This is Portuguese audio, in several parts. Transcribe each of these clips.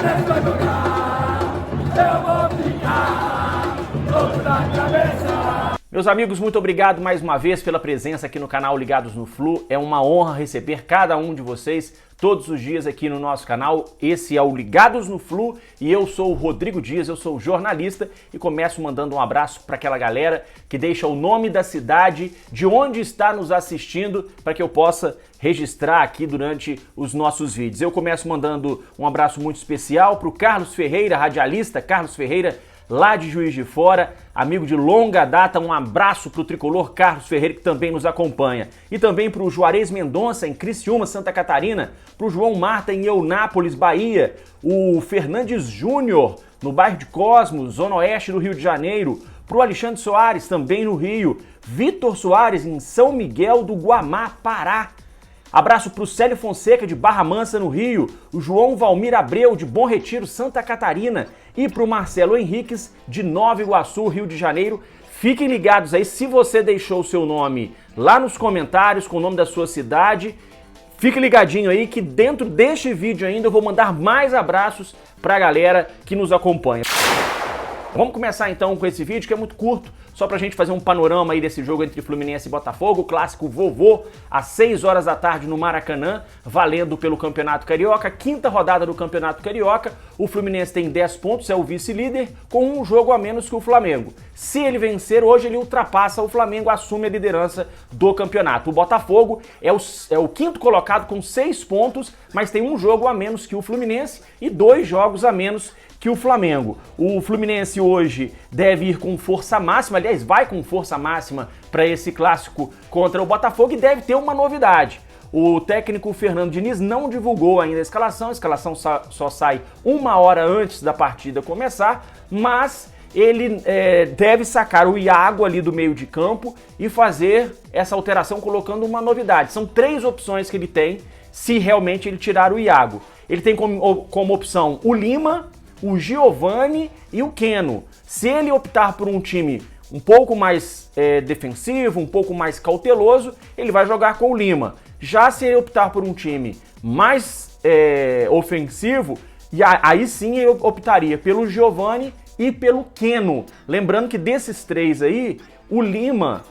Fluminense vai jogar, eu vou ficar louco na cabeça. Meus amigos, muito obrigado mais uma vez pela presença aqui no canal Ligados no Flu. É uma honra receber cada um de vocês todos os dias aqui no nosso canal. Esse é o Ligados no Flu e eu sou o Rodrigo Dias, eu sou jornalista e começo mandando um abraço para aquela galera que deixa o nome da cidade, de onde está nos assistindo, para que eu possa registrar aqui durante os nossos vídeos. Eu começo mandando um abraço muito especial para o Carlos Ferreira, radialista Carlos Ferreira, lá de Juiz de Fora, amigo de longa data. Um abraço para o tricolor Carlos Ferreira, que também nos acompanha. E também para o Juarez Mendonça, em Criciúma, Santa Catarina, para o João Marta, em Eunápolis, Bahia, o Fernandes Júnior, no bairro de Cosmos, zona oeste do Rio de Janeiro, para o Alexandre Soares, também no Rio, Vitor Soares, em São Miguel do Guamá, Pará. Abraço para o Célio Fonseca, de Barra Mansa, no Rio, o João Valmir Abreu, de Bom Retiro, Santa Catarina, e para o Marcelo Henriques, de Nova Iguaçu, Rio de Janeiro. Fiquem ligados aí, se você deixou o seu nome lá nos comentários, com o nome da sua cidade, fique ligadinho aí que dentro deste vídeo ainda eu vou mandar mais abraços para a galera que nos acompanha. Vamos começar então com esse vídeo que é muito curto, só pra gente fazer um panorama aí desse jogo entre Fluminense e Botafogo, o clássico vovô, às 6 horas da tarde no Maracanã, valendo pelo Campeonato Carioca, quinta rodada do Campeonato Carioca. O Fluminense tem 10 pontos, é o vice-líder, com um jogo a menos que o Flamengo. Se ele vencer hoje, ele ultrapassa o Flamengo, assume a liderança do campeonato. O Botafogo é o quinto colocado com 6 pontos, mas tem um jogo a menos que o Fluminense e 2 jogos a menos que o Flamengo. O Fluminense hoje deve ir com força máxima, aliás, vai com força máxima para esse clássico contra o Botafogo e deve ter uma novidade. O técnico Fernando Diniz não divulgou ainda a escalação só sai 1 hora antes da partida começar, mas ele deve sacar o Iago ali do meio de campo e fazer essa alteração colocando uma novidade. São 3 opções que ele tem se realmente ele tirar o Iago. Ele tem como opção o Lima, o Giovani e o Keno. Se ele optar por um time um pouco mais defensivo, um pouco mais cauteloso, ele vai jogar com o Lima. Já se ele optar por um time mais ofensivo, aí sim ele optaria pelo Giovani e pelo Keno. Lembrando que desses 3 aí, o Lima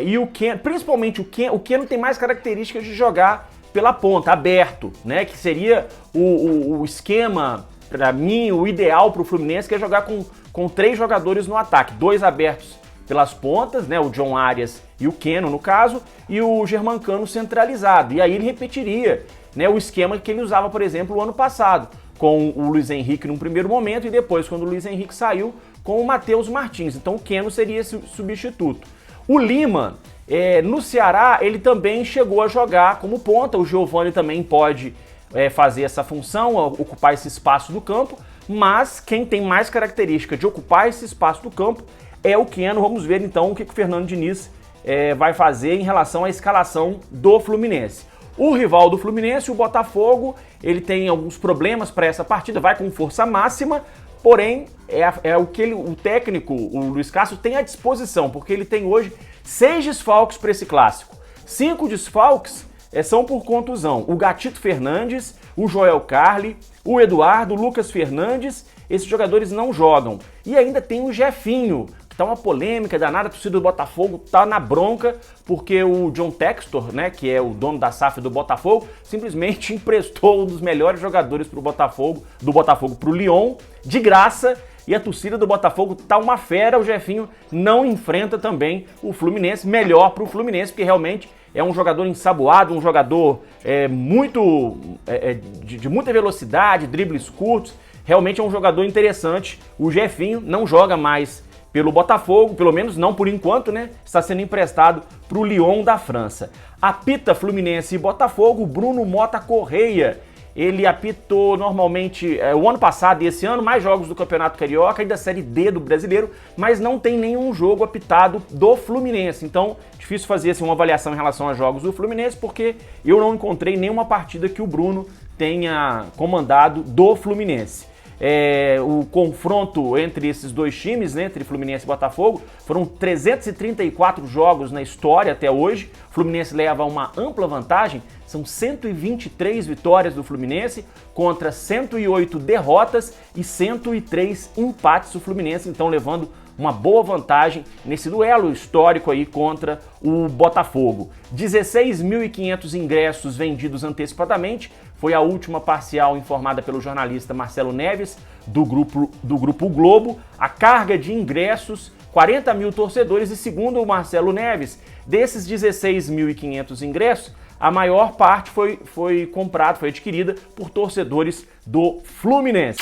e o Keno, principalmente o Keno tem mais características de jogar pela ponta, aberto, né? Que seria o esquema, para mim, o ideal para o Fluminense, que é jogar com 3 jogadores no ataque. 2 abertos pelas pontas, né, o John Arias e o Keno, no caso, e o Germancano centralizado. E aí ele repetiria, né, o esquema que ele usava, por exemplo, o ano passado, com o Luiz Henrique num primeiro momento e depois, quando o Luiz Henrique saiu, com o Matheus Martins. Então o Keno seria esse substituto. O Lima, no Ceará, ele também chegou a jogar como ponta. O Giovani também pode fazer essa função, ocupar esse espaço do campo, mas quem tem mais característica de ocupar esse espaço do campo é o Keno. Vamos ver então o que o Fernando Diniz vai fazer em relação à escalação do Fluminense. O rival do Fluminense, o Botafogo, ele tem alguns problemas para essa partida, vai com força máxima, porém é o que o técnico, o Luiz Castro, tem à disposição, porque ele tem hoje 6 desfalques para esse clássico. 5 desfalques são por contusão. O Gatito Fernandes, o Joel Carli, o Eduardo, o Lucas Fernandes, esses jogadores não jogam. E ainda tem o Jefinho, que tá uma polêmica danada, a torcida do Botafogo tá na bronca, porque o John Textor, né, que é o dono da SAF do Botafogo, simplesmente emprestou um dos melhores jogadores do Botafogo pro Lyon, de graça, e a torcida do Botafogo tá uma fera. O Jefinho não enfrenta também o Fluminense, melhor pro Fluminense, porque realmente é um jogador ensaboado, um jogador de muita velocidade, dribles curtos. Realmente é um jogador interessante. O Jefinho não joga mais pelo Botafogo, pelo menos não por enquanto, né? Está sendo emprestado para o Lyon da França. Apita Fluminense e Botafogo, Bruno Mota Correia. Ele apitou normalmente o ano passado e esse ano mais jogos do Campeonato Carioca e da Série D do Brasileiro, mas não tem nenhum jogo apitado do Fluminense. Então, difícil fazer assim, uma avaliação em relação a jogos do Fluminense, porque eu não encontrei nenhuma partida que o Bruno tenha comandado do Fluminense. o confronto entre esses dois times, né, entre Fluminense e Botafogo. Foram 334 jogos na história até hoje. O Fluminense leva uma ampla vantagem, são 123 vitórias do Fluminense contra 108 derrotas e 103 empates do Fluminense, então levando uma boa vantagem nesse duelo histórico aí contra o Botafogo. 16.500 ingressos vendidos antecipadamente, foi a última parcial informada pelo jornalista Marcelo Neves, do Grupo Globo. A carga de ingressos, 40 mil torcedores, e segundo o Marcelo Neves, desses 16.500 ingressos, a maior parte foi adquirida por torcedores do Fluminense.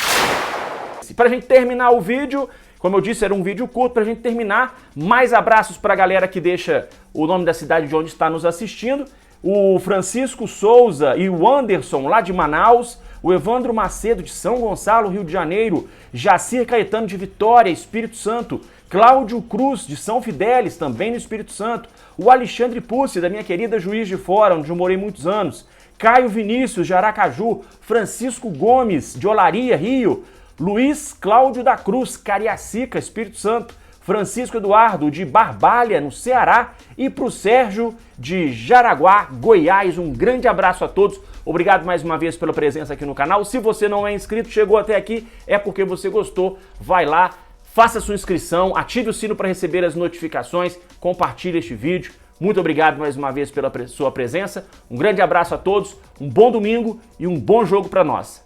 Para a gente terminar o vídeo, como eu disse, era um vídeo curto. Para a gente terminar, mais abraços para a galera que deixa o nome da cidade de onde está nos assistindo. O Francisco Souza e o Anderson, lá de Manaus. O Evandro Macedo, de São Gonçalo, Rio de Janeiro. Jacir Caetano, de Vitória, Espírito Santo. Cláudio Cruz, de São Fidélis, também no Espírito Santo. O Alexandre Pussi, da minha querida Juiz de Fora, onde eu morei muitos anos. Caio Vinícius, de Aracaju. Francisco Gomes, de Olaria, Rio. Luiz Cláudio da Cruz, Cariacica, Espírito Santo. Francisco Eduardo, de Barbalha, no Ceará. E para o Sérgio, de Jaraguá, Goiás. Um grande abraço a todos. Obrigado mais uma vez pela presença aqui no canal. Se você não é inscrito, chegou até aqui, é porque você gostou. Vai lá, faça sua inscrição, ative o sino para receber as notificações, compartilhe este vídeo. Muito obrigado mais uma vez pela sua presença. Um grande abraço a todos, um bom domingo e um bom jogo para nós.